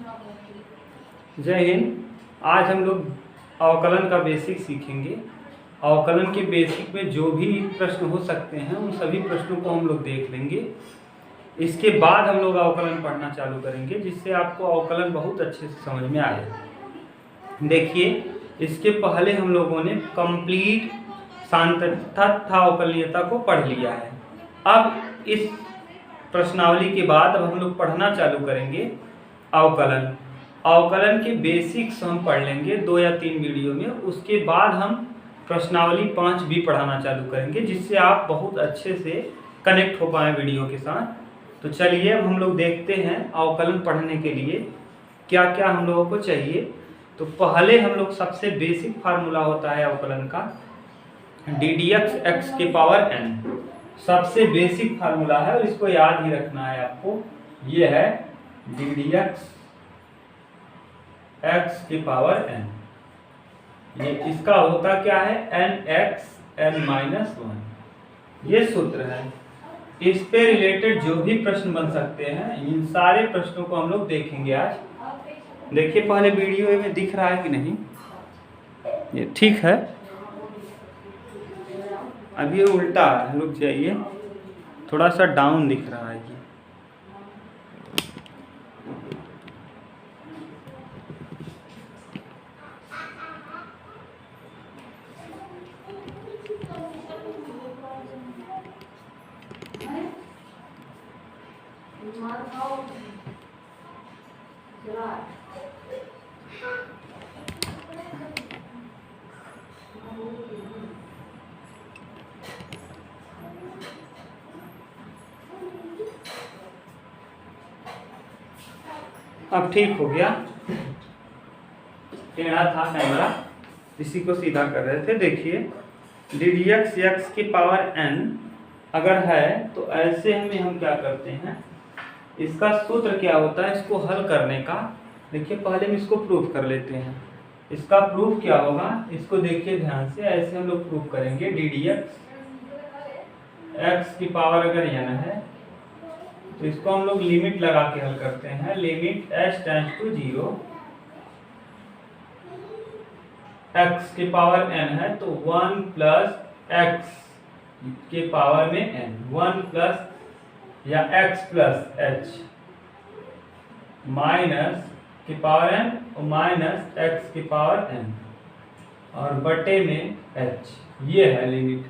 जय हिंद। आज हम लोग अवकलन का बेसिक सीखेंगे। अवकलन के बेसिक में जो भी प्रश्न हो सकते हैं उन सभी प्रश्नों को हम लोग देख लेंगे। इसके बाद हम लोग अवकलन पढ़ना चालू करेंगे, जिससे आपको अवकलन बहुत अच्छे से समझ में आए। देखिए, इसके पहले हम लोगों ने कंप्लीट सार्थकता तथा अवकलनीयता को पढ़ लिया है। अब इस प्रश्नावली के बाद अब हम लोग पढ़ना चालू करेंगे अवकलन। अवकलन के बेसिक्स हम पढ़ लेंगे 2 या 3 वीडियो में। उसके बाद हम प्रश्नावली 5 भी पढ़ाना चालू करेंगे, जिससे आप बहुत अच्छे से कनेक्ट हो पाए वीडियो के साथ। तो चलिए अब हम लोग देखते हैं अवकलन पढ़ने के लिए क्या क्या हम लोगों को चाहिए। तो पहले हम लोग सबसे बेसिक फार्मूला होता है अवकलन का ddx x के पावर n। सबसे बेसिक फार्मूला है और इसको याद ही रखना है आपको। ये है ddx x की पावर n। ये इसका होता क्या है nx n-1। ये सूत्र है। इस पे रिलेटेड जो भी प्रश्न बन सकते हैं, इन सारे प्रश्नों को हम लोग देखेंगे आज। देखिए पहले वीडियो में दिख रहा है कि नहीं, ये ठीक है। अभी ये उल्टा है, रुक जाइए, थोड़ा सा डाउन दिख रहा है ये। अब ठीक हो गया। टेढ़ा था कैमरा, इसी को सीधा कर रहे थे। देखिए ddx x की पावर n अगर है तो ऐसे में हम क्या करते हैं, इसका सूत्र क्या होता है इसको हल करने का। देखिए पहले हम इसको प्रूफ कर लेते हैं। इसका प्रूफ क्या होगा, इसको देखिए ध्यान से। ऐसे हम लोग प्रूफ करेंगे ddx x की पावर अगर n है तो इसको हम लोग लिमिट लगा के हल करते हैं। Limit h tends to 0, x की पावर n है तो 1 प्लस x के पावर में n, 1 प्लस या x प्लस h माइनस की पावर n और माइनस x की पावर n और बटे में h। ये है लिमिट।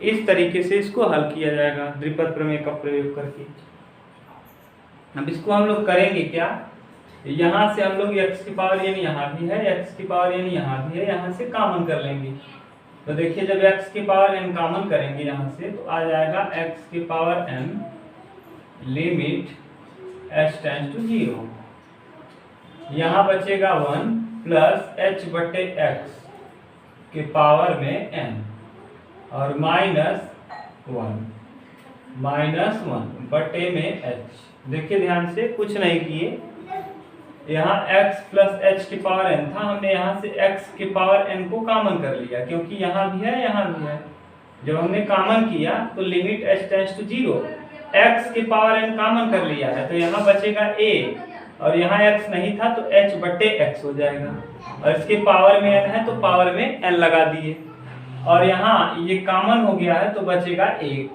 इस तरीके से इसको हल किया जाएगा द्विपद प्रमेय का प्रयोग करके। अब इसको हम लोग करेंगे क्या, यहाँ से हम लोग x की पावर n यहाँ भी है, x की पावर n यहाँ भी है, यहाँ से कॉमन कर लेंगे। तो देखिए जब x की पावर n कॉमन करेंगे यहाँ से तो आ जाएगा x की power n limit h tends to 0। यहाँ बचेगा 1 प्लस h बटे x के पावर में n और माइनस 1 बटे में h। देखिए ध्यान से, कुछ नहीं किए। यहाँ x प्लस h की पावर n था, हमने यहाँ से x की पावर n को कॉमन कर लिया, क्योंकि यहाँ भी है यहाँ भी है। जब हमने कॉमन किया तो limit h tends to 0, x की पावर n कॉमन कर लिया है तो यहाँ बचेगा a और यहाँ x नहीं था तो h बटे x हो जाएगा। और इसके पावर में n है तो पावर में n लगा दिए और यहाँ ये कॉमन हो गया है तो बचेगा 1।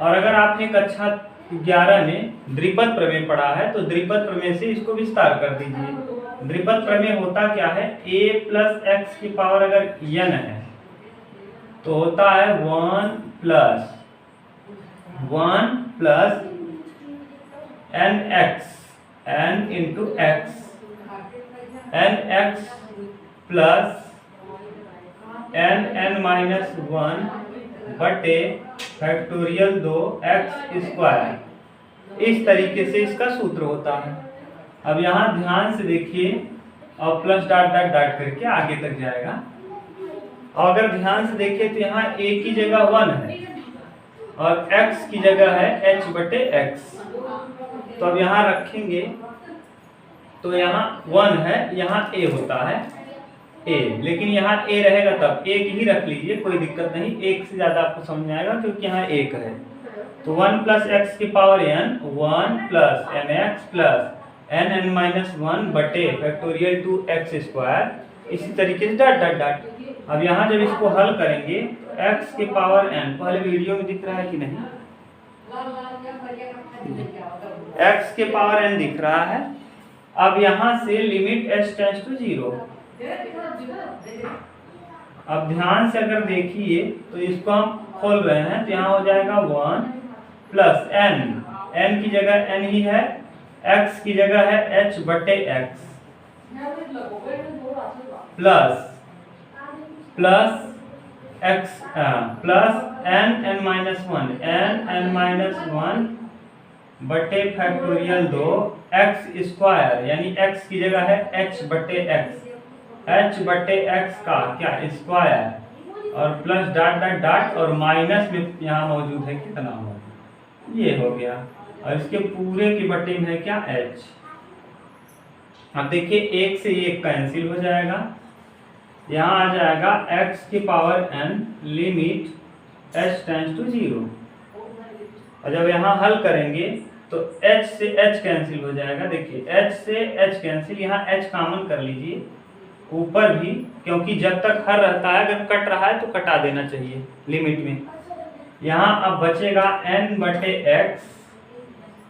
और अगर आपने कक्षा 11 में द्विपद प्रमेय पढ़ा है तो द्विपद प्रमेय से इसको विस्तार कर दीजिए। द्विपद प्रमेय होता क्या है, a प्लस x की पावर अगर n है तो होता है 1 plus nx, n into x, nx plus n minus 1 बटे फैक्टोरियल 2x स्क्वायर। इस तरीके से इसका सूत्र होता है। अब यहाँ ध्यान से देखिए और प्लस डॉट डॉट डॉट करके आगे तक जाएगा। और अगर ध्यान से देखिए तो यहाँ a की जगह 1 है और x की जगह है h बटे x। तो अब यहाँ रखेंगे तो यहाँ 1 है, यहाँ a होता है a, लेकिन यहाँ a रहेगा तब 1 ही रख लीजिए, कोई दिक्कत नहीं। 1 से ज़्यादा आपको समझ में आएगा क्योंकि यहाँ 1 है। तो 1 प्लस एक्स की power n, 1 plus nx plus n n minus one बटे फैक्टोरियल 2x²। इसी तरीके से डॉट डॉट डॉट। अब यहाँ जब इसको हल करेंगे तो x के पावर n, पहले वीडियो में दिख रहा है कि नहीं, x के पावर n दिख रहा है। अब यहाँ से लिमिट h टेंड्स टू 0। अब ध्यान से अगर देखिए तो इसको हम खोल रहे हैं तो यहाँ हो जाएगा 1 प्लस n की जगह n ही है, x की जगह है h बटे x plus x plus n minus one बटे फैक्टोरियल 2x², यानी x की जगह है h बटे x का क्या स्क्वायर, और प्लस डॉट डॉट डॉट, और माइनस में यहाँ मौजूद है कितना मौजूद, ये हो गया। और इसके पूरे के बटे में है क्या h। अब देखिए एक से एक कैंसिल हो जाएगा, यहाँ आ जाएगा x की power n limit h tends to 0। और जब यहाँ हल करेंगे तो h से h कैंसिल हो जाएगा। देखिए h से h कैंसिल, यहाँ h कॉमन कर लीजिए ऊपर भी, क्योंकि जब तक हर रहता है, अगर कट रहा है तो कटा देना चाहिए लिमिट में। यहाँ अब बचेगा n बटे x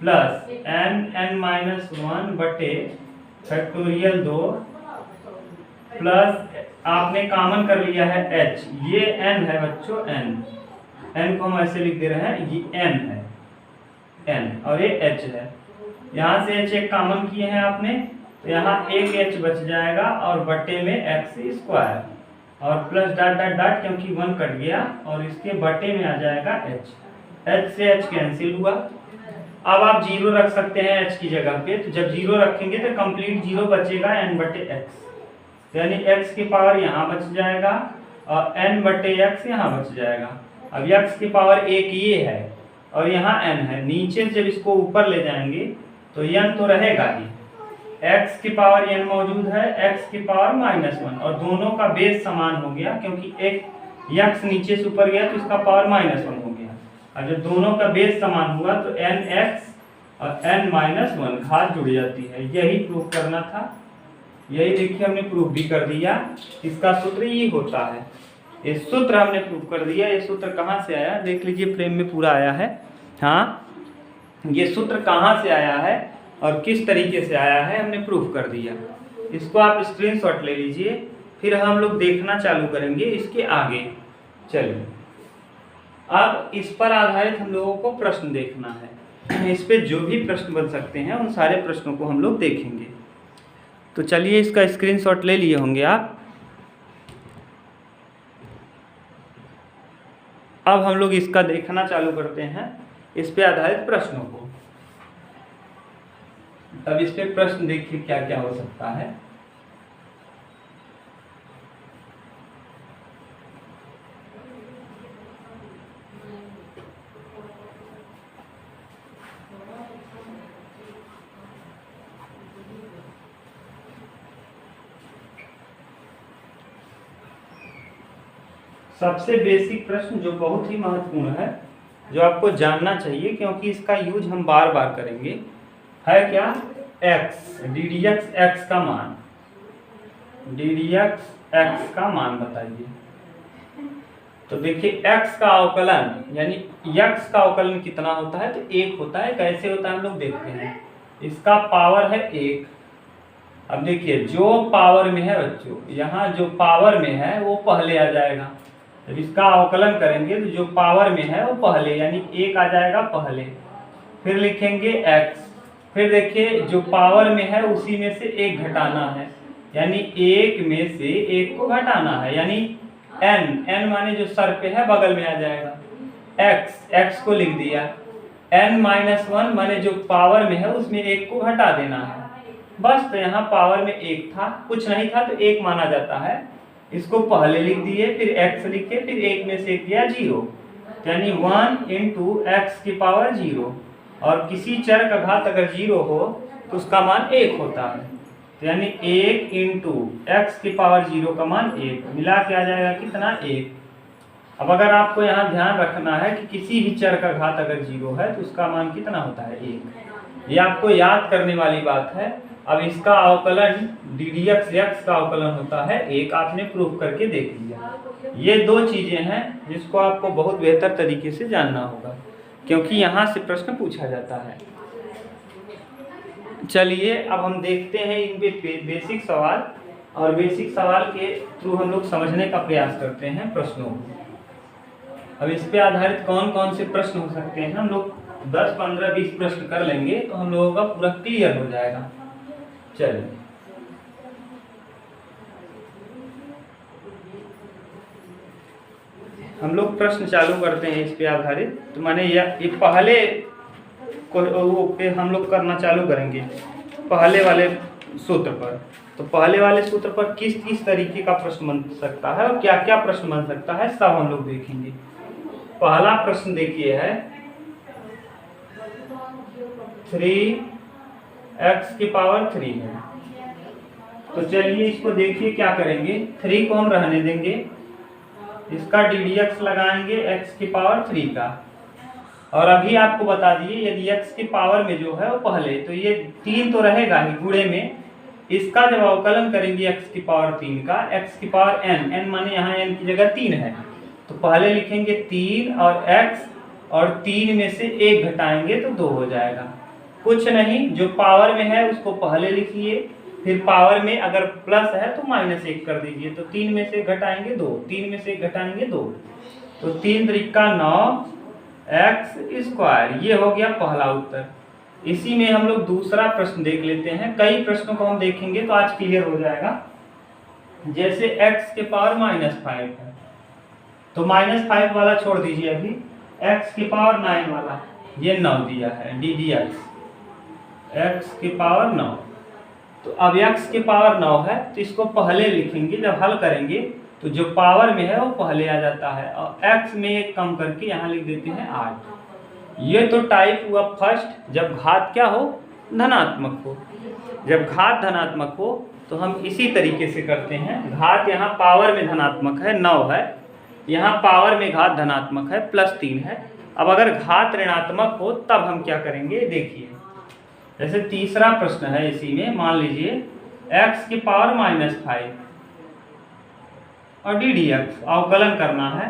plus n minus one बटे फैक्टोरियल 2 प्लस आपने कॉमन कर लिया है h, ये n है बच्चों, n को हम ऐसे लिख दे रहे हैं, ये n है n और ये h है। यहाँ से h एक कॉमन किए हैं आपने, तो यहाँ एक h बच जाएगा और बटे में x² और प्लस डॉट डॉट डॉट, क्योंकि 1 कट गया, और इसके बटे में आ जाएगा h से h कैंसिल हुआ। अब आप 0 रख सकते हैं h की जगह पे, तो जब 0 रखेंगे तो कंप्लीट 0 बचेगा n बटे x, यानी x की पावर यहाँ बच जाएगा और n बटे x यहाँ बच जाएगा। अब x की पावर 1 ये है और यहाँ n है, नीचे जब इसको ऊपर ले जाएंगे तो n तो रहेगा ही, x की पावर n मौजूद है, x की पावर -1, और दोनों का बेस समान हो गया, क्योंकि एक x नीचे से ऊपर गया तो इसका पावर -1 हो गया। और जब दोनों का बेस समान हुआ तो nx और n-1 घात जुड़ जाती है। यही प्रूफ करना था, यही देखिए हमने प्रूफ भी कर दिया। इसका सूत्र ये होता है, ये सूत्र हमने प्रूफ कर दिया। ये सूत्र कहाँ से आया देख लीजिए, फ्रेम में पूरा आया है। हाँ, ये सूत्र कहाँ से आया है और किस तरीके से आया है हमने प्रूफ कर दिया। इसको आप स्क्रीनशॉट ले लीजिए, फिर हम लोग देखना चालू करेंगे इसके आगे। चलिए अब इस पर आधारित हम लोगों को प्रश्न देखना है। इस पे जो भी प्रश्न बन सकते हैं उन सारे प्रश्नों को हम लोग देखेंगे। तो चलिए इसका स्क्रीनशॉट ले लिए होंगे आप। अब हम लोग इसका देखना चालू करते हैं, इस पे आधारित प्रश्नों को। तब इस पे प्रश्न देखिए क्या क्या हो सकता है। सबसे बेसिक प्रश्न जो बहुत ही महत्वपूर्ण है, जो आपको जानना चाहिए, क्योंकि इसका यूज हम बार बार करेंगे, है क्या, x ddx x का मान, ddx x का मान बताइए। तो देखिए x का अवकलन, यानी x का अवकलन कितना होता है, तो 1 होता है। कैसे होता है हम लोग देखते हैं। इसका पावर है 1। अब देखिए जो पावर में है बच्चों, यहाँ जो पावर में है वो पहले आ जाएगा। जब इसका अवकलन करेंगे तो जो पावर में है वो पहले, यानी 1 आ जाएगा पहले, फिर लिखेंगे x, फिर देखिए जो पावर में है उसी में से 1 घटाना है, यानी 1 में से 1 को घटाना है, यानी n माने जो सर पे है बगल में आ जाएगा। x को लिख दिया, n-1 माने जो पावर में है उसमें 1 को घटा देना है बस। तो यहाँ पावर में 1 था, कुछ नहीं था तो 1 माना जाता है। इसको पहले लिख दिए, फिर x लिखे, फिर 1 में से 1 दिया 0, यानी 1 इंटू एक्स की पावर 0। और किसी चर का घात अगर 0 हो तो उसका मान 1 होता है, तो यानी 1 इंटू एक्स की पावर 0 का मान 1, मिला के आ जाएगा कितना, 1। अब अगर आपको यहाँ ध्यान रखना है कि किसी भी चर का घात अगर 0 है तो उसका मान कितना होता है, 1। ये आपको याद करने वाली बात है। अब इसका अवकलन ddx x का अवकलन होता है 1, आपने प्रूव करके देख लिया। ये दो चीजें हैं जिसको आपको बहुत बेहतर तरीके से जानना होगा, क्योंकि यहाँ से प्रश्न पूछा जाता है। चलिए अब हम देखते हैं इन बेसिक सवाल, और बेसिक सवाल के थ्रू हम लोग समझने का प्रयास करते हैं प्रश्नों को। अब इस पे आधारित कौन कौन से प्रश्न हो सकते हैं, हम लोग 10, 15, 20 प्रश्न कर लेंगे तो हम लोगों का पूरा क्लियर हो जाएगा। चलिए हम लोग प्रश्न चालू करते हैं इस पे आधारित। तो माने ये पहले को वो पे हम लोग करना चालू करेंगे पहले वाले सूत्र पर। तो पहले वाले सूत्र पर किस किस तरीके का प्रश्न बन सकता है और क्या क्या प्रश्न बन सकता है सब हम लोग देखेंगे। पहला प्रश्न देखिए है 3x⁻³ है। तो चलिए इसको देखिए क्या करेंगे, 3 को हम रहने देंगे, इसका ddx लगाएंगे x⁻³ का। और अभी आपको बता दिए यदि x के पावर में जो है वो पहले, तो ये 3 तो रहेगा ही गुणे में, इसका जब अवकलन करेंगे x⁻³ का, x⁻n, n माने यहाँ n की जगह 3 है, तो पहले लिखेंगे 3 और x, और 3 में से 1 घटाएंगे तो 2 हो जाएगा। कुछ नहीं, जो पावर में है उसको पहले लिखिए, फिर पावर में अगर प्लस है तो -1 कर दीजिए। तो 3 में से घटाएंगे 2, 3 में से घटाएंगे 2, तो 3 त्रिका 9x²। ये हो गया पहला उत्तर। इसी में हम लोग दूसरा प्रश्न देख लेते हैं। कई प्रश्नों को हम देखेंगे तो आज क्लियर हो जाएगा। जैसे x⁻−5 है, तो -5 वाला छोड़ दीजिए, अभी x⁻9 वाला, ये 9 दिया है ddx x⁻9। तो अब x⁻9 है तो इसको पहले लिखेंगे, जब हल करेंगे तो जो पावर में है वो पहले आ जाता है, और x में 1 कम करके यहाँ लिख देते हैं 8। ये तो टाइप हुआ फर्स्ट, जब घात क्या हो, धनात्मक हो। जब घात धनात्मक हो तो हम इसी तरीके से करते हैं। घात यहाँ पावर में धनात्मक है 9 है, यहाँ पावर में घात धनात्मक है +3 है। अब अगर घात ऋणात्मक हो तब हम क्या करेंगे देखिए। जैसे तीसरा प्रश्न है, इसी में मान लीजिए x⁻−5 और ddx अवकलन करना है।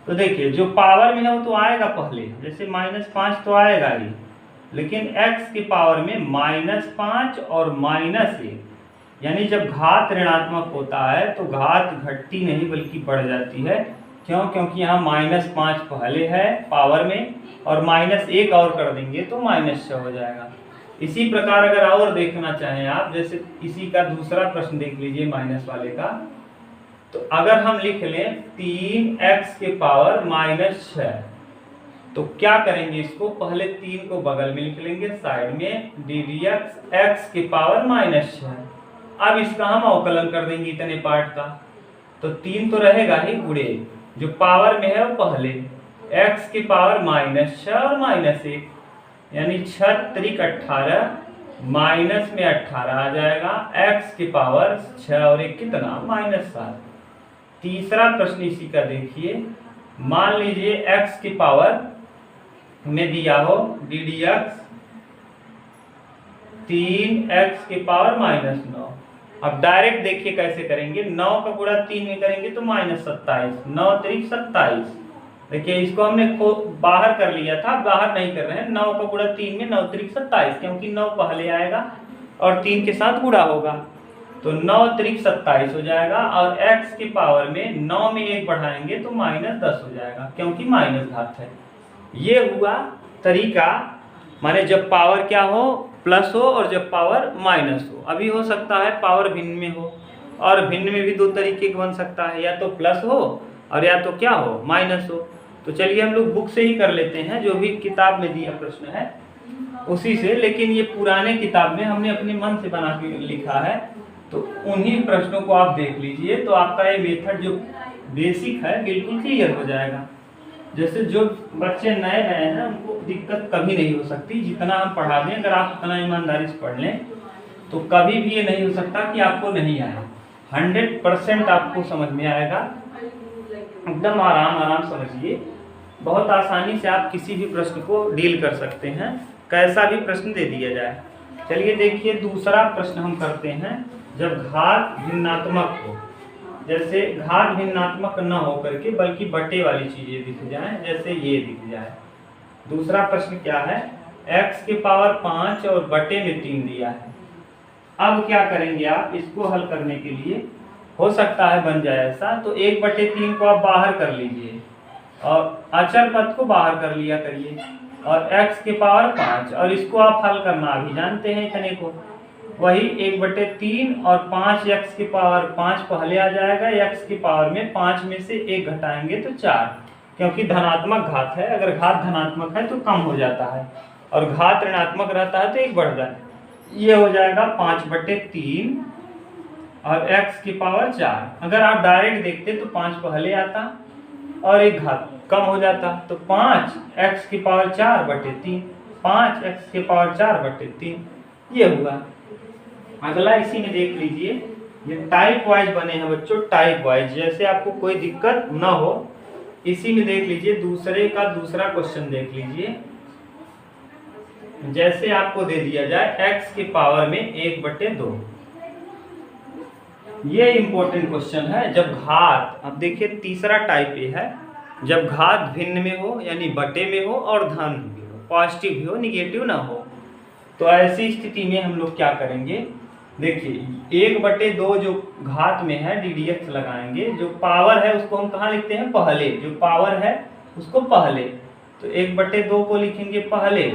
तो देखिए जो पावर में है वो तो आएगा पहले, जैसे -5 तो आएगा ही, लेकिन x की पावर में -5 और -1, यानी जब घात ऋणात्मक होता है तो घात घटती नहीं बल्कि बढ़ जाती है। क्यों? क्योंकि यहाँ -5 पहले है पावर में, और -1 और कर देंगे तो -6 हो जाएगा। इसी प्रकार अगर और देखना चाहें आप, जैसे इसी का दूसरा प्रश्न देख लीजिए माइनस वाले का। तो अगर हम लिख लें 3x⁻6, तो क्या करेंगे, इसको पहले 3 को बगल में लिख लेंगे साइड में, ddx x⁻6। अब इसका हम अवकलन कर देंगे इतने पार्ट का। तो 3 तो रहेगा ही गुणे, जो पावर में है वो पहले, x⁻6 और -1, यानी 6 त्रिक 18, माइनस में 18 आ जाएगा, x⁻6 और 1 कितना, -7। तीसरा प्रश्न इसी का देखिए, मान लीजिए x की पावर में दिया हो ddx 3x⁻9। अब डायरेक्ट देखिए कैसे करेंगे, 9 का गुणा 3 में करेंगे तो -27, 9 त्रिक 27। देखिए इसको हमने बाहर कर लिया था, बाहर नहीं कर रहे हैं। 9 का गुणा 3 में 9 त्रिक 27, क्योंकि 9 पहले आएगा और 3 के साथ गुणा होगा, तो 9 त्रिक 27 हो जाएगा। और x की पावर में 9 में 1 बढ़ाएंगे तो -10 हो जाएगा, क्योंकि माइनस घात है। ये हुआ तरीका, माने जब पावर क्या हो, प्लस हो, और जब पावर माइनस हो। अभी हो सकता है पावर भिन्न में हो, और भिन्न में भी 2 तरीके का बन सकता है, या तो प्लस हो और या तो क्या हो, माइनस हो। तो चलिए हम लोग बुक से ही कर लेते हैं, जो भी किताब में दिया प्रश्न है उसी से। लेकिन ये पुराने किताब में हमने अपने मन से बना के लिखा है, तो उन्हीं प्रश्नों को आप देख लीजिए, तो आपका ये मेथड जो बेसिक है बिल्कुल क्लियर हो जाएगा। जैसे जो बच्चे नए हैं उनको दिक्कत कभी नहीं हो सकती, जितना हम पढ़ा दें अगर आप उतना ईमानदारी से पढ़ लें तो कभी भी ये नहीं हो सकता कि आपको नहीं आए। 100% आपको समझ में आएगा, एकदम आराम समझिए। बहुत आसानी से आप किसी भी प्रश्न को डील कर सकते हैं। कैसा भी प्रश्न दे दिया जाए। चलिए देखिए दूसरा प्रश्न हम करते हैं। जब घात भिन्नात्मक हो, जैसे घात भिन्नात्मक न हो करके बल्कि बटे वाली चीजें दिख जाएं, जैसे ये दिख जाए। दूसरा प्रश्न क्या है, x की पावर 5 और बटे में 3 दिया है। अब क्या करेंगे आप इसको हल करने के लिए, हो सकता है बन जाए ऐसा, तो 1/3 को आप बाहर कर लीजिए और अचर पद को बाहर कर लिया करिए और x की पावर 5, और इसको आप हल करना अभी जानते हैं इतने को। वही 1/3 और 5 x की पावर 5 पहले आ जाएगा, x की पावर में 5 में से 1 घटाएंगे तो 4, क्योंकि धनात्मक घात है। अगर घात धनात्मक है तो कम हो जाता है और घात ऋणात्मक रहता है तो 1 बढ़ जाता है। ये हो जाएगा 5/3 और x की पावर 4। अगर आप डायरेक्ट देखते तो 5 पहले आता और 1 घात कम हो जाता, तो 5x की पावर 4/3, 5x की पावर 4/3 ये हुआ। अगला इसी में देख लीजिए, ये टाइप वाइज बने हैं बच्चों, टाइप वाइज, जैसे आपको कोई दिक्कत न हो। इसी में देख लीजिए दूसरे का दूसरा क्वेश्चन देख लीजिए। जैसे आपको दे दिया जाए x की पावर में 1/2, ये इंपॉर्टेंट क्वेश्चन है। जब घात, अब देखिए तीसरा टाइप ये है, जब घात भिन्न में हो यानी बटे में हो और धन भी हो, पॉजिटिव भी हो निगेटिव ना हो, तो ऐसी स्थिति में हम लोग क्या करेंगे, देखिए 1/2 जो घात में है ddx लगाएंगे, जो पावर है उसको हम कहाँ लिखते हैं पहले, जो पावर है उसको पहले, तो 1/2 को लिखेंगे पहले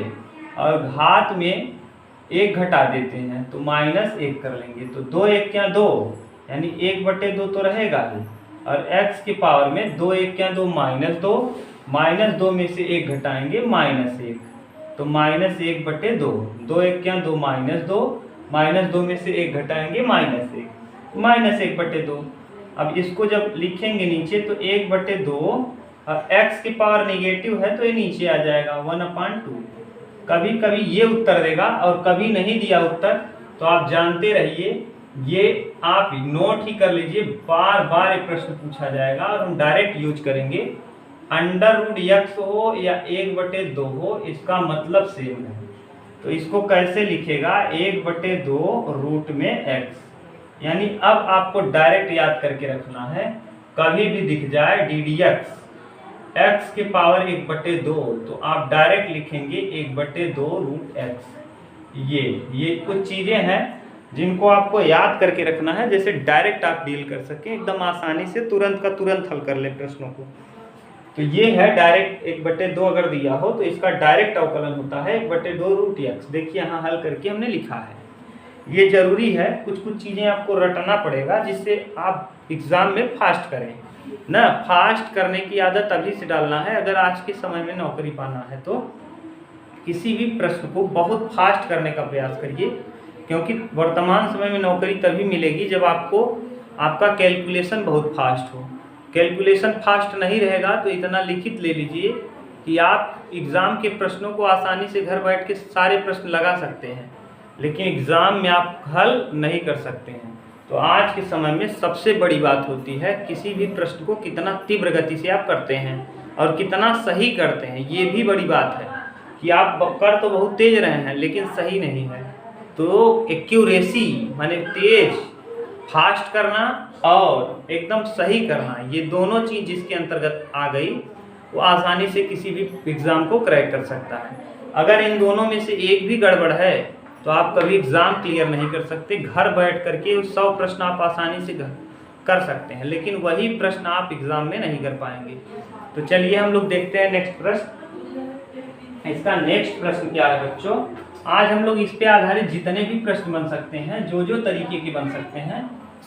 और घात में 1 घटा देते हैं तो -1 कर लेंगे, तो 2 1 क्या 2 यानी 1/2 तो रहेगा ही, और x की पावर में 2 1 क्या 2 -2, -2 में से 1 घटाएंगे -1, तो -1/2, 2 1 क्या 2 -2, -2 में से 1 घटाएंगे -1, -1/2। अब इसको जब लिखेंगे नीचे तो 1/2 और x की पावर निगेटिव है तो ये नीचे आ जाएगा 1/2। कभी कभी ये उत्तर देगा और कभी नहीं दिया उत्तर, तो आप जानते रहिए, ये आप नोट ही कर लीजिए, बार बार ये प्रश्न पूछा जाएगा और हम डायरेक्ट यूज करेंगे। √x हो या 1/2 हो, इसका मतलब सेम है। तो इसको कैसे लिखेगा, 1/2 रूट में x, यानी अब आपको डायरेक्ट याद करके रखना है, कभी भी दिख जाए ddx x की पावर 1/2 तो आप डायरेक्ट लिखेंगे 1/2 रूट x। ये कुछ चीजें हैं जिनको आपको याद करके रखना है, जैसे डायरेक्ट आप डील कर सकें एकदम आसानी से, तुरंत का तुरंत हल कर ले प्रश्नों को। तो ये है डायरेक्ट 1/2 अगर दिया हो तो इसका डायरेक्ट अवकलन होता है 1/2 रूट x। देखिए यहाँ हल करके हमने लिखा है। ये जरूरी है, कुछ कुछ चीजें आपको रटना पड़ेगा जिससे आप एग्जाम में फास्ट करें ना। फास्ट करने की आदत अभी से डालना है अगर आज के समय में नौकरी पाना है तो। किसी भी प्रश्न को बहुत फास्ट करने का प्रयास करिए, क्योंकि वर्तमान समय में नौकरी तभी मिलेगी जब आपका कैलकुलेशन बहुत फास्ट हो। कैलकुलेशन फास्ट नहीं रहेगा तो इतना लिखित ले लीजिए कि आप एग्ज़ाम के प्रश्नों को आसानी से घर बैठ के सारे प्रश्न लगा सकते हैं, लेकिन एग्ज़ाम में आप हल नहीं कर सकते हैं। तो आज के समय में सबसे बड़ी बात होती है किसी भी प्रश्न को कितना तीव्र गति से आप करते हैं और कितना सही करते हैं। ये भी बड़ी बात है कि आप कर तो बहुत तेज रहे हैं लेकिन सही नहीं है। तो एक्यूरेसी माने तेज, फास्ट करना और एकदम सही करना, ये दोनों चीज़ जिसके अंतर्गत आ गई वो आसानी से किसी भी एग्ज़ाम को क्रैक कर सकता है। अगर इन दोनों में से एक भी गड़बड़ है तो आप कभी एग्ज़ाम क्लियर नहीं कर सकते। घर बैठ करके 100 प्रश्न आप आसानी से कर सकते हैं, लेकिन वही प्रश्न आप एग्ज़ाम में नहीं कर पाएंगे। तो चलिए हम लोग देखते हैं नेक्स्ट प्रश्न। इसका नेक्स्ट प्रश्न क्या है बच्चों, आज हम लोग इस पे आधारित जितने भी प्रश्न बन सकते हैं, जो तरीके के बन सकते हैं,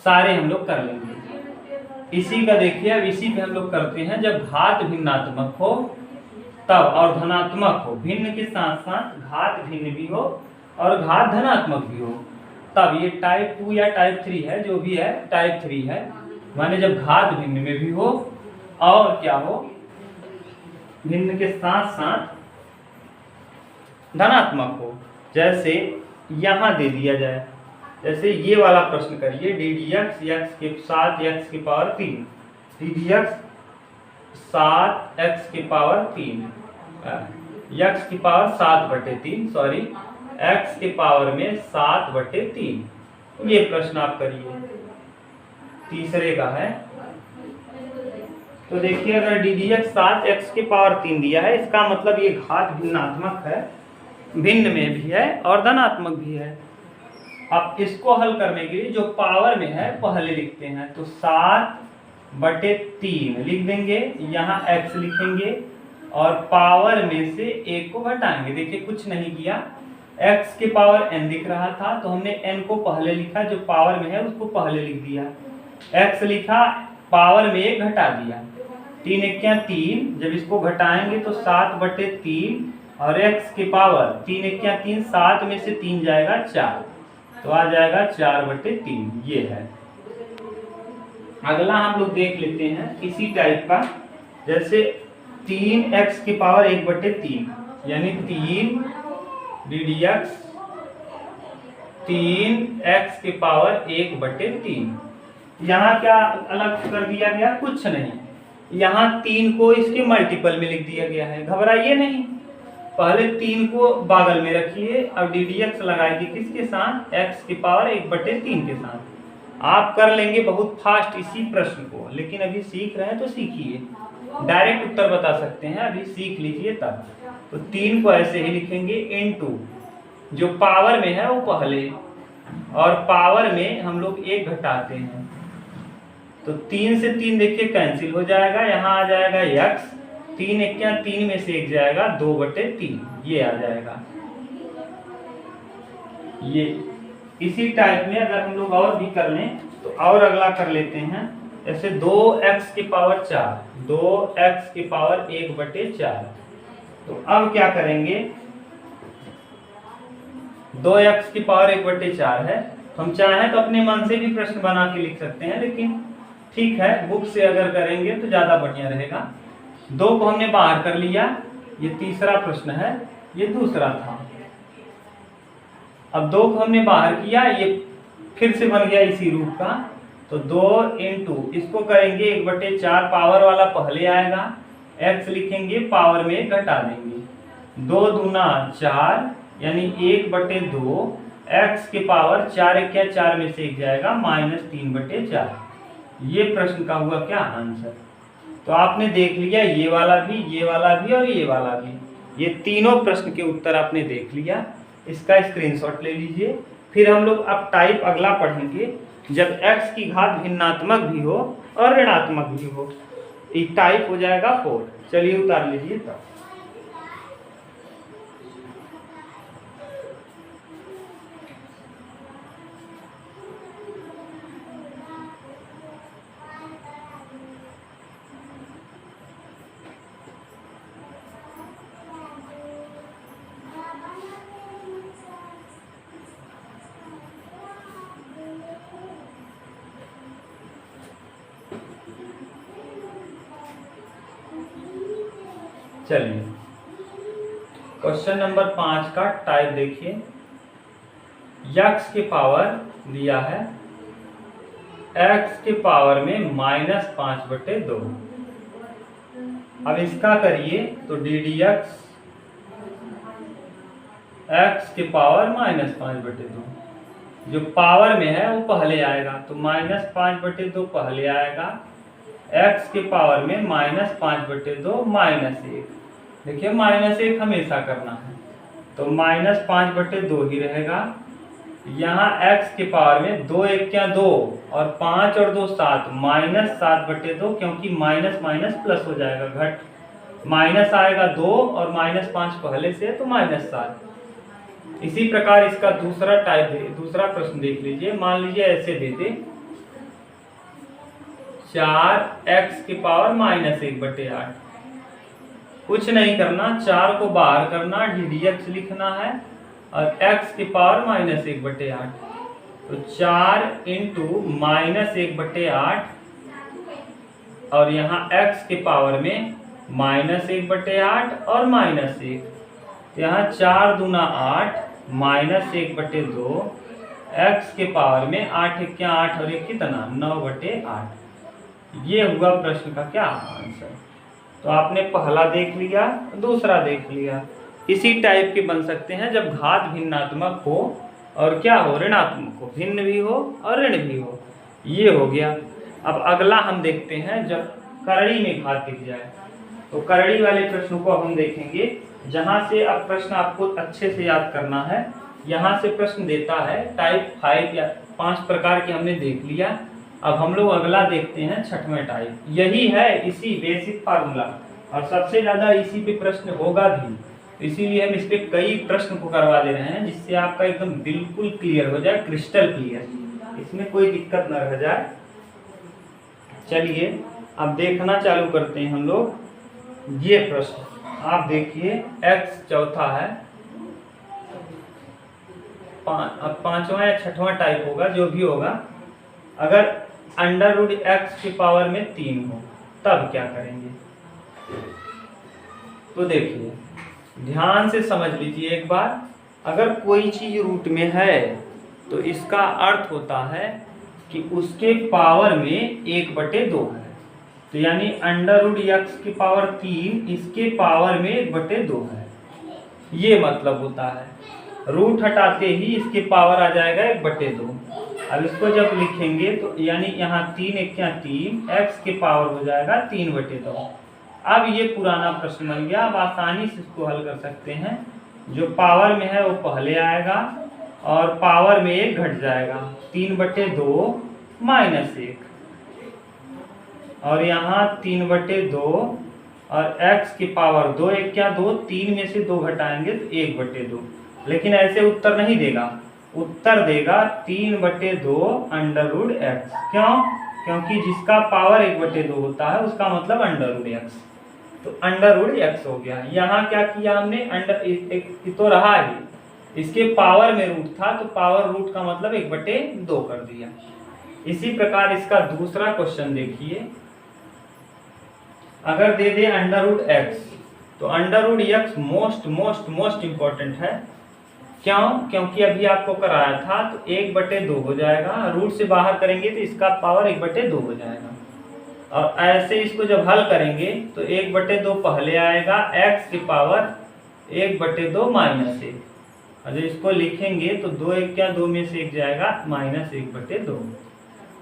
सारे हम लोग कर लेंगे। इसी का देखिए, अब इसी पे हम लोग करते हैं, जब घात भिन्नात्मक हो तब और धनात्मक हो, भिन्न के साथ साथ घात भिन्न भी हो और घात धनात्मक भी हो, तब ये टाइप 2 या टाइप 3 है, जो भी है टाइप 3 है। माने जब घात भिन्न में भी हो और क्या हो, भिन्न के साथ साथ धनात्मक हो। जैसे यहाँ दे दिया जाए, जैसे ये वाला प्रश्न करिए, ddx x के 7x की पावर 3, ddx 7x की पावर 3, x की पावर 7/3, सॉरी x के पावर में 7/3। ये प्रश्न आप करिए, तीसरे का है। तो देखिए अगर ddx 7x के पावर 3 दिया है, इसका मतलब ये घात भिन्नात्मक है, भिन्न में भी है और धनात्मक भी है। अब इसको हल करने के लिए जो पावर में है पहले लिखते हैं, तो 7/3 लिख देंगे, यहाँ x लिखेंगे और पावर में से 1 को घटाएंगे। देखिए कुछ नहीं किया, x के पावर n दिख रहा था तो हमने n को पहले लिखा, जो पावर में है उसको पहले लिख दिया, x लिखा, पावर में 1 घटा दिया, 3 1 3, जब इसको घटाएंगे तो 7/3 और x के पावर 3 1 3, 7 में से 3 जाएगा 4, तो आ जाएगा 4/3। ये है। अगला हम लोग देख लेते हैं इसी टाइप का, जैसे 3x की पावर 1/3 यानी 3 ddx 3x की पावर 1/3। यहाँ क्या अलग कर दिया गया, कुछ नहीं, यहाँ 3 को इसके मल्टीपल में लिख दिया गया है। घबराइए नहीं, पहले 3 को बगल में रखिए, अब ddx लगाएंगे किसके साथ, x की पावर 1/3 के साथ। आप कर लेंगे बहुत फास्ट इसी प्रश्न को, लेकिन अभी सीख रहे हैं तो सीखिए, डायरेक्ट उत्तर बता सकते हैं, अभी सीख लीजिए तब। तो 3 को ऐसे ही लिखेंगे इनटू, जो पावर में है वो पहले, और पावर में हम लोग 1 घटाते हैं, तो 3 से 3 देखिए कैंसिल हो जाएगा, यहाँ आ जाएगा x, 3 1 3 में से 1 जाएगा 2/3, ये आ जाएगा। ये इसी टाइप में अगर हम लोग और भी कर लें तो और अगला कर लेते हैं, जैसे 2x की पावर 4, 2x की पावर 1/4। तो अब क्या करेंगे, 2x की पावर 1/4 है, हम चाहें तो अपने मन से भी प्रश्न बना के लिख सकते हैं, लेकिन ठीक है बुक से अगर करेंगे तो ज्यादा बढ़िया रहेगा। 2 को हमने बाहर कर लिया, ये तीसरा प्रश्न है, ये दूसरा था। अब 2 को हमने बाहर किया, ये फिर से बन गया इसी रूप का, तो 2 इंटू इसको करेंगे 1/4, पावर वाला पहले आएगा, x लिखेंगे, पावर में घटा देंगे, 2 दूना 4 यानी 1/2, x के पावर 4 1 4 में से 1 जाएगा -3/4। ये प्रश्न का हुआ क्या आंसर। तो आपने देख लिया ये वाला भी, ये वाला भी और ये वाला भी, ये तीनों प्रश्न के उत्तर आपने देख लिया। इसका स्क्रीनशॉट ले लीजिए। फिर हम लोग अब टाइप अगला पढ़ेंगे, जब x की घात भिन्नात्मक भी हो और ऋणात्मक भी हो, ये टाइप हो जाएगा 4। चलिए उतार लीजिए तब। चलिए क्वेश्चन नंबर 5 का टाइप देखिए, x की पावर दिया है, x के पावर में -5/2। अब इसका करिए तो ddx x के पावर -5/2, जो पावर में है वो पहले आएगा, तो -5/2 पहले आएगा, x के पावर में -5/2 -1। देखिए -1 हमेशा करना है, तो -5/2 ही रहेगा। यहाँ x के पावर में 2 1 2 और 5 और 2 7, -7/2, क्योंकि माइनस माइनस प्लस हो जाएगा, घट माइनस आएगा 2 और -5 पहले से, तो -7। इसी प्रकार इसका दूसरा टाइप, दूसरा प्रश्न देख लीजिए। मान लीजिए ऐसे दे दे 4x की पावर -1/8, कुछ नहीं करना, 4 को बाहर करना, ddx लिखना है और x की पावर -1/8, तो 4 इंटू -1/8 और यहाँ x के पावर में -1/8 और -1, यहाँ 4 दूना 8 -1/2, x के पावर में 8 1 8 और 1 कितना 9/8। ये हुआ प्रश्न का क्या आंसर। तो आपने पहला देख लिया, दूसरा देख लिया। इसी टाइप के बन सकते हैं जब घात भिन्नात्मक हो और क्या हो, ऋणात्मक हो, भिन्न भी हो और ऋण भी हो। ये हो गया। अब अगला हम देखते हैं जब करड़ी में घात दिख जाए, तो करड़ी वाले प्रश्न को हम देखेंगे, जहां से अब प्रश्न आपको अच्छे से याद करना है। यहाँ से प्रश्न देता है टाइप 5 या 5 प्रकार के हमने देख लिया। अब हम लोग अगला देखते हैं 6वां टाइप। यही है, इसी बेसिक फार्मूला, और सबसे ज़्यादा इसी पे प्रश्न होगा भी, इसीलिए हम इस पे कई प्रश्न को करवा दे रहे हैं, जिससे आपका एकदम बिल्कुल क्लियर हो जाए, क्रिस्टल क्लियर, इसमें कोई दिक्कत न रह जाए। चलिए अब देखना चालू करते हैं हम लोग। ये प्रश्न आप देखिए, x चौथा है, अब 5वां या 6वां टाइप होगा, जो भी होगा। अगर अंडर रूट एक्स की पावर में 3 हो तब क्या करेंगे? तो देखिए ध्यान से समझ लीजिए एक बार। अगर कोई चीज रूट में है तो इसका अर्थ होता है कि उसके पावर में 1/2 है। तो यानी अंडर रूट एक्स की पावर 3 इसके पावर में 1/2 है, ये मतलब होता है। रूट हटाते ही इसके पावर आ जाएगा 1/2। अब इसको जब लिखेंगे तो यानी यहाँ 3 1 3, एक्स के पावर हो जाएगा 3/2। अब ये पुराना प्रश्न बन गया, अब आसानी से इसको हल कर सकते हैं। जो पावर में है वो पहले आएगा और पावर में 1 घट जाएगा, 3/2 -1, और यहाँ 3/2 और x की पावर 2 1 2, 3 में से 2 घटाएंगे तो 1/2। लेकिन ऐसे उत्तर नहीं देगा, उत्तर देगा 3/2 अंडर रूट एक्स। क्यों? क्योंकि जिसका पावर 1/2 होता है उसका मतलब अंडर रूट एक्स, तो अंडर रूट एक्स हो गया। यहाँ क्या किया हमने, अंडर एक तो रहा ही, इसके पावर में रूट था तो पावर रूट का मतलब 1/2 कर दिया। इसी प्रकार इसका दूसरा क्वेश्चन देखिए। अगर दे दे अंडर रूट एक्स, तो under root x most most most important है। क्यों? क्योंकि अभी आपको कराया था तो 1/2 हो जाएगा, रूट से बाहर करेंगे तो इसका पावर 1/2 हो जाएगा। और ऐसे इसको जब हल करेंगे तो 1/2 पहले आएगा, x की पावर 1/2 -1, और जब इसको लिखेंगे तो 2 1 2 में से 1 जाएगा -1/2।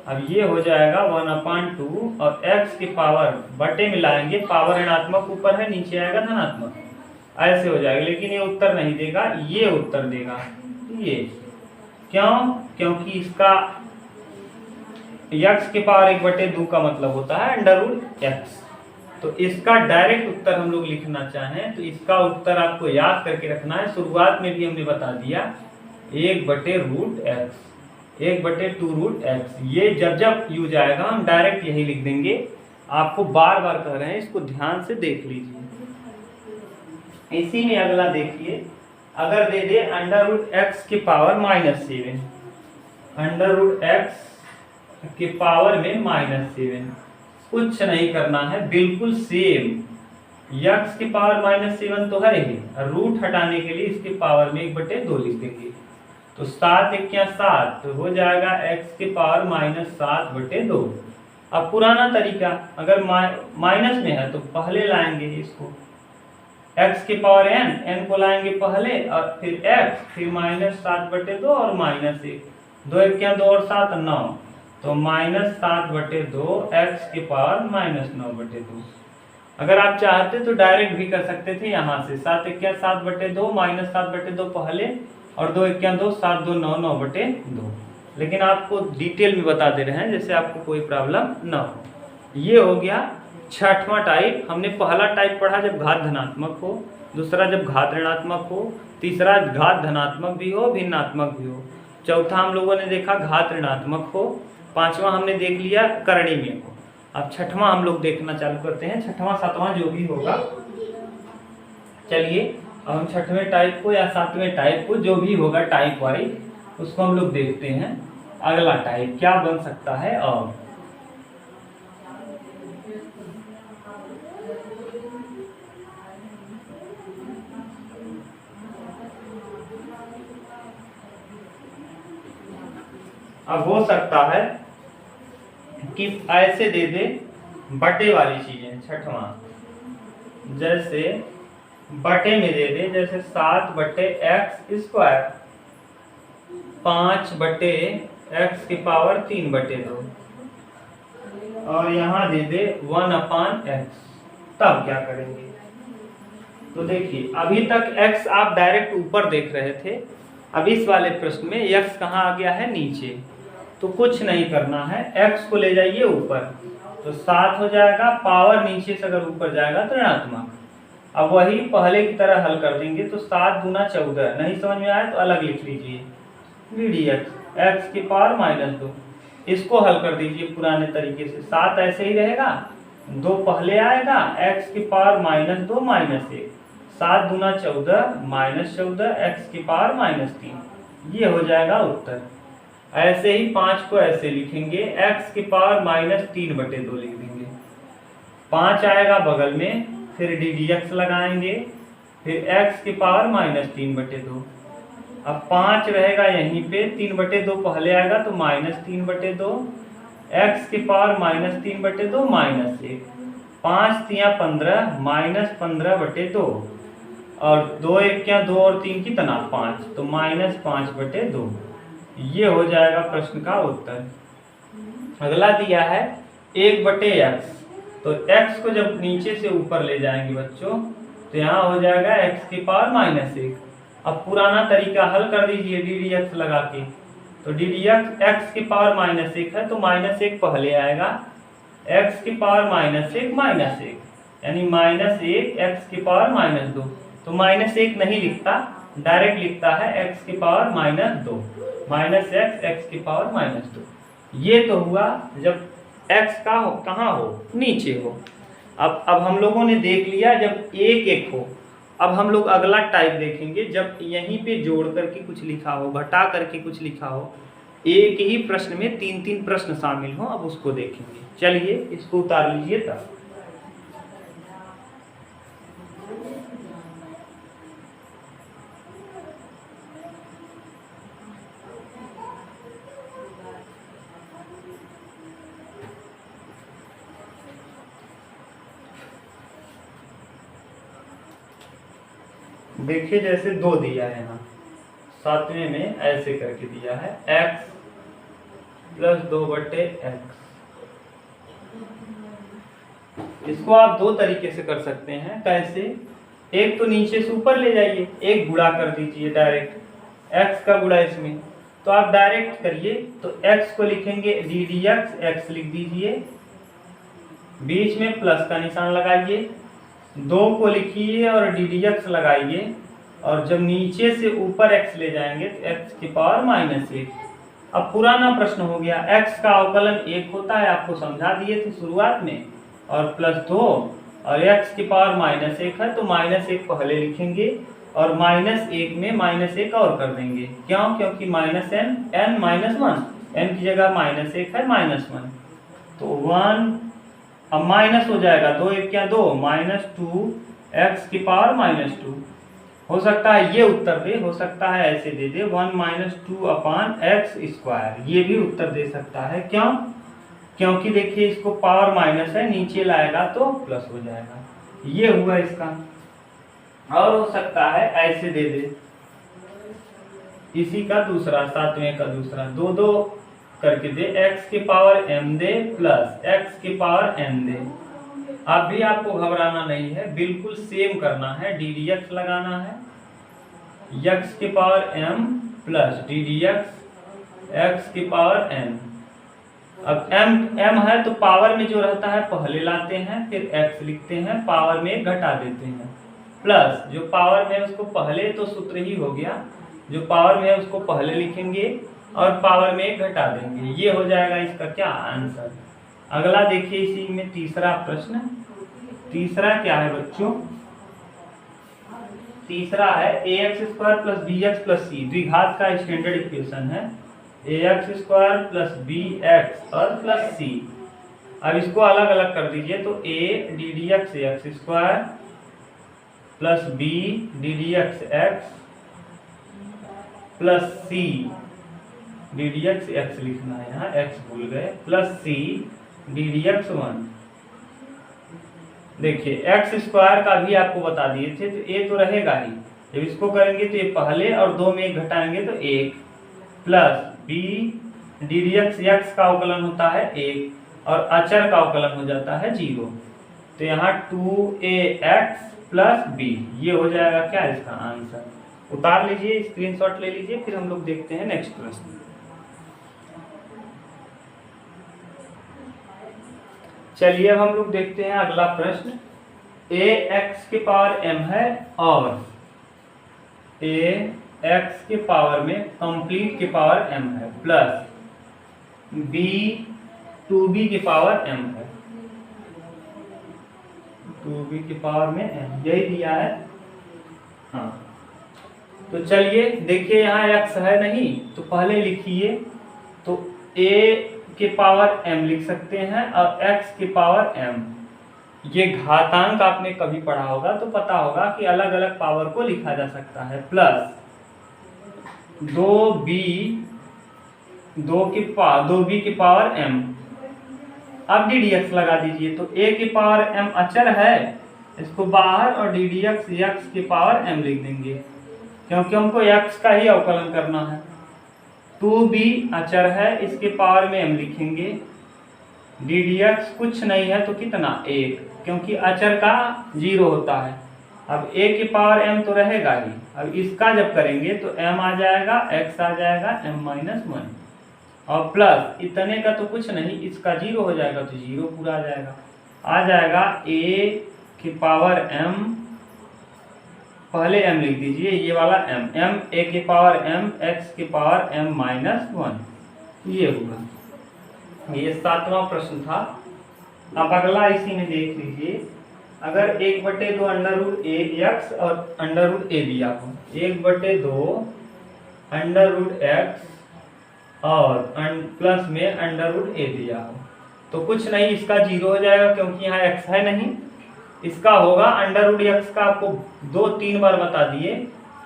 अब ये हो जाएगा 1/2, और x की पावर बटे में लाएंगे, पावर ऋणात्मक ऊपर है, नीचे आएगा धनात्मक, ऐसे हो जाएगा। लेकिन ये उत्तर नहीं देगा, ये उत्तर देगा। ये क्यों? क्योंकि इसका x की पावर 1/2 का मतलब होता है अंडर रूट x। तो इसका डायरेक्ट उत्तर हम लोग लिखना चाहें तो इसका उत्तर आपको याद करके रखना है। शुरुआत में भी हमने बता दिया 1/√x, 1/2√x। ये जब जब यूज आएगा हम डायरेक्ट यही लिख देंगे। आपको बार बार कह रहे हैं, इसको ध्यान से देख लीजिए। इसी में अगला देखिए, अगर दे दे अंडर√x की पावर -7, अंडर√x के पावर में -7, कुछ नहीं करना है, बिल्कुल सेम। x की पावर -7 तो है ही, रूट हटाने के लिए इसके पावर में 1/2 लिख देंगे, तो 7 1 7 तो हो जाएगा x की पावर -7/2। अब पुराना तरीका, अगर माइनस में है तो पहले लाएंगे इसको, x की पावर n को लाएंगे पहले, और फिर x, फिर -7/2 और -1, 2 1 2 और 7 9, तो -7/2 x की पावर -9/2। अगर आप चाहते तो डायरेक्ट भी कर सकते थे, यहाँ से 7 1 7/2 -7/2 पहले, और 2 1 2 7 2 9 9/2। लेकिन आपको डिटेल में बता दे रहे हैं जैसे आपको कोई प्रॉब्लम ना हो। ये हो गया 6वां टाइप। हमने पहला टाइप पढ़ा जब घात धनात्मक हो, दूसरा जब घात ऋणात्मक हो, तीसरा घात धनात्मक भी हो भिन्नात्मक भी हो, चौथा हम लोगों ने देखा घात ऋणात्मक हो, 5वां हमने देख लिया करणी में हो। अब 6वां हम लोग देखना चालू करते हैं, 6वां 7वां जो भी होगा। चलिए अब हम 6वें टाइप को या 7वें टाइप को, जो भी होगा टाइप वाइज, उसको हम लोग देखते हैं। अगला टाइप क्या बन सकता है। और अब हो सकता है कि ऐसे दे दे बटे वाली चीजें 6वां, जैसे बटे में दे दे, जैसे 7 बटे एक्स स्क्वायर, 5 बटे एक्स की पावर 3 बटे 2, और यहाँ दे दे 1/x। तब क्या करेंगे? तो देखिए अभी तक x आप डायरेक्ट ऊपर देख रहे थे, अब इस वाले प्रश्न में x कहाँ आ गया है? नीचे। तो कुछ नहीं करना है, x को ले जाइए ऊपर, तो 7 हो जाएगा, पावर नीचे से अगर ऊपर जाएगा तो ऋणात्मक। अब वही पहले की तरह हल कर देंगे, तो 7 दूना 14, नहीं समझ में आया तो अलग लिख लीजिए ddx, x की पावर -2। इसको हल कर दीजिए पुराने तरीके से, 7 ऐसे ही रहेगा, 2 पहले आएगा, x की पावर -2 -1, 7 दूना 14, -14, x की पावर -3, ये हो जाएगा उत्तर। ऐसे ही 5 को ऐसे लिखेंगे, x की पावर -3 बटे 2 लिख देंगे, 5 आएगा बगल में, फिर ddx लगाएंगे, फिर x की पावर -3 बटे 2, अब 5 रहेगा यहीं पे, 3 बटे 2 पहले आएगा तो -3 बटे 2, x की पावर -3 बटे 2 -1, 5 तिया 15, -15 बटे 2, और 2 1 क्या 2 और 3 कितना 5, तो -5 बटे 2। ये हो जाएगा प्रश्न का उत्तर। अगला दिया है 1 बटे x, तो x को जब नीचे से ऊपर ले जाएंगे बच्चों, तो यहाँ हो जाएगा x की पावर -1। अब पुराना तरीका हल कर दीजिए ddx लगा के, तो ddx x की पावर -1 है, तो -1 पहले आएगा, x की पावर -1 यानी -1 x की पावर -2, तो -1 नहीं लिखता, डायरेक्ट लिखता है x की पावर -2, -x की पावर -2। ये तो हुआ जब x का कहाँ हो? नीचे हो। अब हम लोगों ने देख लिया जब 1 1 हो। अब हम लोग अगला टाइप देखेंगे, जब यहीं पे जोड़ करके कुछ लिखा हो, घटा करके कुछ लिखा हो, एक ही प्रश्न में 3-3 प्रश्न शामिल हो, अब उसको देखेंगे। चलिए इसको उतार लीजिए तब। देखिए जैसे 2 दिया है यहाँ 7वें में, ऐसे करके दिया है x + 2 बटे x। इसको आप 2 तरीके से कर सकते हैं। कैसे? एक तो नीचे से ऊपर ले जाइए, एक गुणा कर दीजिए डायरेक्ट, x का गुणा इसमें, तो आप डायरेक्ट करिए, तो x को लिखेंगे ddx, x लिख दीजिए, बीच में प्लस का निशान लगाइए, 2 को लिखिए और ddx लगाइए, और जब नीचे से ऊपर x ले जाएंगे तो x की पावर -1। अब पुराना प्रश्न हो गया, x का अवकलन 1 होता है, आपको समझा दिए थे शुरुआत में, और +2, और x की पावर -1 है, तो -1 पहले लिखेंगे, और -1 में -1 और कर देंगे। क्यों? क्योंकि n-1, n की जगह -1 है, -1, तो 1, अब माइनस हो जाएगा, 2 1 क्या 2, -2 x की पावर -2। हो सकता है ये उत्तर दे, हो सकता है ऐसे दे दे 1 - 2/x², ये भी उत्तर दे सकता है। क्यों? क्योंकि देखिए इसको पावर माइनस है, नीचे लाएगा तो प्लस हो जाएगा। ये हुआ इसका। और हो सकता है ऐसे दे दे, इसी का दूसरा, 7वें का दूसरा, 2 2 करके दे, x की पावर m दे प्लस x की पावर n दे। अब भी आपको घबराना नहीं है, बिल्कुल सेम करना है, ddx लगाना है, x की power m plus ddx x की पावर n। अब m है तो पावर में जो रहता है पहले लाते हैं, फिर x लिखते हैं, पावर में घटा देते हैं, प्लस जो पावर में उसको पहले, तो सूत्र ही हो गया, जो पावर में है उसको पहले लिखेंगे और पावर में घटा देंगे। ये हो जाएगा इसका क्या आंसर। अगला देखिए इसी में तीसरा प्रश्न। तीसरा क्या है बच्चों? तीसरा है ax² + bx + c, द्विघात का स्टैंडर्ड इक्वेशन है, ax² + bx और प्लस c। अब इसको अलग अलग कर दीजिए, तो a ddx x² + b ddx x plus c ddx x लिखना है, यहाँ x भूल गए, प्लस c ddx 1। देखिए एक्स स्क्वायर का भी आपको बता दिए थे, तो ए तो रहेगा ही। जब इसको करेंगे तो ये पहले और 2 में 1 घटाएंगे तो 1 plus b d d x, x का अवकलन होता है 1 और अचर का अवकलन हो जाता है 0। तो यहाँ 2ax प्लस बी, ये हो जाएगा क्या इसका आंसर। उतार लीजिए, स्क्रीनशॉट ले लीजिए, फिर हम लोग देखते हैं नेक्स्ट प्रश्न। चलिए अब हम लोग देखते हैं अगला प्रश्न। a x के पावर m है और a x के पावर में कंप्लीट के पावर m है प्लस b 2b के पावर m है, 2b के पावर में m, यही दिया है। हाँ तो चलिए देखिए यहाँ x है नहीं तो पहले लिखिए, तो a के पावर m लिख सकते हैं और x के पावर m, ये घातांक आपने कभी पढ़ा होगा तो पता होगा कि अलग अलग पावर को लिखा जा सकता है, प्लस 2b के पावर m। अब डी डी एक्स लगा दीजिए, तो a के पावर m अचर है, इसको बाहर और डी डी एक्स x के पावर m लिख देंगे क्योंकि हमको x का ही अवकलन करना है। 2b अचर है, इसके पावर में m लिखेंगे, डी डी एक्स कुछ नहीं है तो कितना 1, क्योंकि अचर का 0 होता है। अब a के पावर m तो रहेगा ही, अब इसका जब करेंगे तो m आ जाएगा, x आ जाएगा m-1 और प्लस इतने का तो कुछ नहीं, इसका 0 हो जाएगा तो 0 पूरा आ जाएगा a के पावर m, पहले m लिख दीजिए, ये वाला m a के पावर m x के पावर m-1, ये होगा। ये 7वां प्रश्न था। अब अगला इसी में देख लीजिए, अगर 1/2 अंडर रूट ए एक्स और अंडर रूट ए दिया हो, 1/2 अंडर रूट एक्स और प्लस में अंडर रूट ए दिया हो, तो कुछ नहीं, इसका 0 हो जाएगा क्योंकि यहाँ x है नहीं। इसका होगा अंडर रूट एक्स का, आपको 2-3 बार बता दिए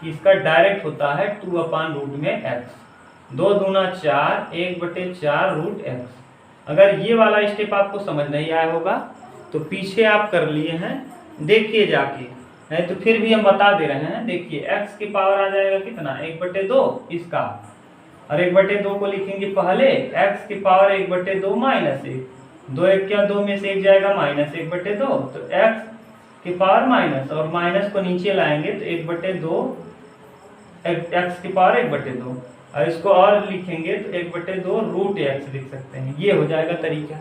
कि इसका डायरेक्ट होता है 2/रूट में x, 2 दूना 4, 1/4 रूट x। अगर ये वाला स्टेप आपको समझ नहीं आया होगा तो पीछे आप कर लिए हैं, देखिए जाके, नहीं तो फिर भी हम बता दे रहे हैं। देखिए x की पावर आ जाएगा कितना 1/2 इसका, और 1/2 को लिखेंगे पहले, x की पावर 1/2 माइनस 1, 2 1 क्या 2 में से 1 जाएगा -1/2, तो x की पावर माइनस, और माइनस को नीचे लाएंगे तो 1/2 x की पावर 1/2, और इसको और लिखेंगे तो 1/2 रूट x लिख सकते हैं। ये हो जाएगा तरीका।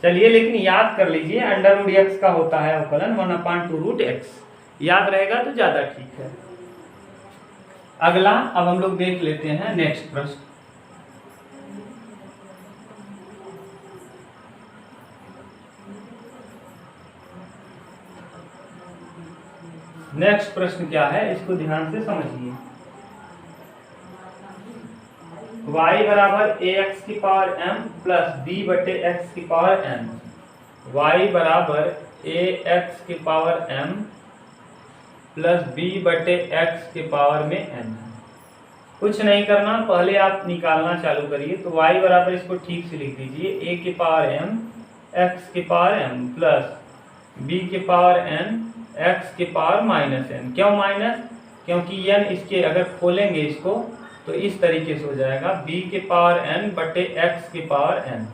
चलिए लेकिन याद कर लीजिए, अंडर रूट x का होता है अवकलन 1/2 रूट x, याद रहेगा तो ज्यादा ठीक है। अगला अब हम लोग देख लेते हैं नेक्स्ट प्रश्न। नेक्स्ट प्रश्न क्या है, इसको ध्यान से समझिए। y बराबर ax की पावर m प्लस b/x की पावर n, y बराबर ax की पावर m प्लस b/x के पावर में n। कुछ नहीं करना, पहले आप निकालना चालू करिए। तो y बराबर, इसको ठीक से लिख दीजिए, a के पावर m x के पावर m प्लस b के पावर n x के पावर -n। क्यों माइनस? क्योंकि n इसके अगर खोलेंगे इसको तो इस तरीके से हो जाएगा, b के पावर n बटे x के पावर n।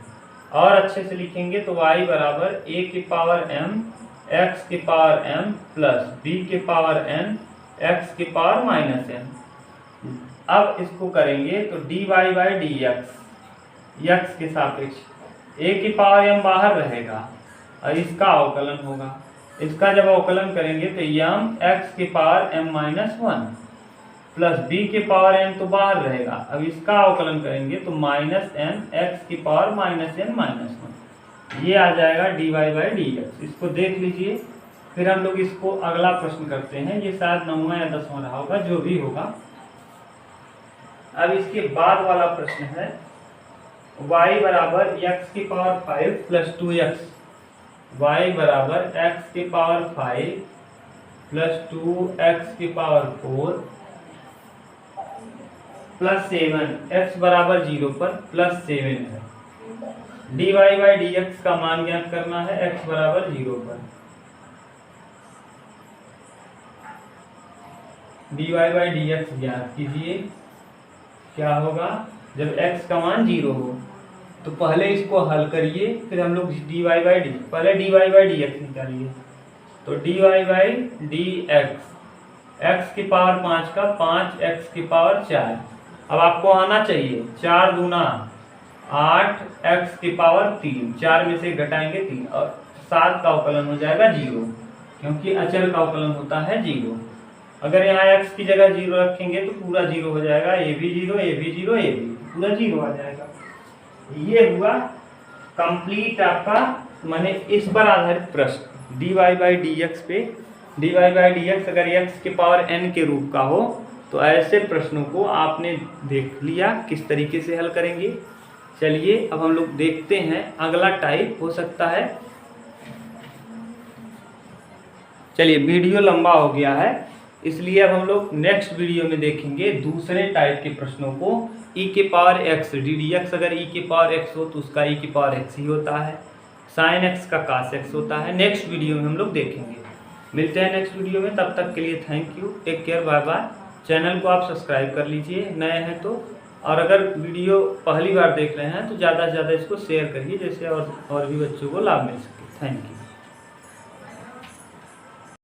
और अच्छे से लिखेंगे तो y बराबर a के पावर m x के पावर m प्लस b के पावर n x के पावर -n। अब इसको करेंगे तो dy/dx, x के सापेक्ष a की पावर m बाहर रहेगा और इसका अवकलन होगा। इसका जब अवकलन करेंगे तो m x के पावर m-1 प्लस b के पावर n तो बाहर रहेगा। अब इसका अवकलन करेंगे तो -n x की पावर -n-1, ये आ जाएगा dy/dx। इसको देख लीजिए, फिर हम लोग इसको अगला प्रश्न करते हैं। ये शायद 9वां या 10वां रहा होगा, जो भी होगा। अब इसके बाद वाला प्रश्न है, y बराबर x की पावर 5 प्लस 2x, y बराबर x की पावर 5 प्लस 2x की पावर 4 प्लस 7, x बराबर 0 पर प्लस 7 है। dy/dx का मान ज्ञात करना है x बराबर 0 पर। dy बाई डी एक्स ज्ञात कीजिए। क्या होगा जब x का मान 0 हो, तो पहले इसको हल करिए, फिर हम लोग dy बाई डी, पहले dy बाई डी एक्स निकालिए। तो dy बाई डी एक्स की पावर 5 का 5x की पावर 4। अब आपको आना चाहिए 4 दूना 8 x की पावर 3, 4 में से घटाएंगे 3 और 7 का अवकलन हो जाएगा 0, क्योंकि अचर का अवकलन होता है 0। अगर यहाँ x की जगह 0 रखेंगे तो पूरा 0 हो जाएगा, ये भी 0, ये भी 0, ये भी पूरा 0 आ जाएगा। ये हुआ कंप्लीट आपका माने इस पर आधारित प्रश्न dy बाई डी एक्स पे। dy बाई डी एक्स अगर x के पावर n के रूप का हो तो ऐसे प्रश्नों को आपने देख लिया किस तरीके से हल करेंगे। चलिए अब हम लोग देखते हैं अगला टाइप हो सकता है। चलिए वीडियो लंबा हो गया है, इसलिए अब हम लोग नेक्स्ट वीडियो में देखेंगे दूसरे टाइप के प्रश्नों को। e के पावर x डी एक्स, अगर e के पावर x हो तो उसका e के पावर x ही होता है, sin x का cos x होता है। नेक्स्ट वीडियो में हम लोग देखेंगे। मिलते हैं नेक्स्ट वीडियो में, तब तक के लिए thank you, take care, bye bye. Channel को आप सब्सक्राइब कर लीजिए नए हैं तो, और अगर वीडियो पहली बार देख रहे हैं तो ज़्यादा से ज़्यादा इसको शेयर करिए, जैसे और भी बच्चों को लाभ मिल सके। Thank you.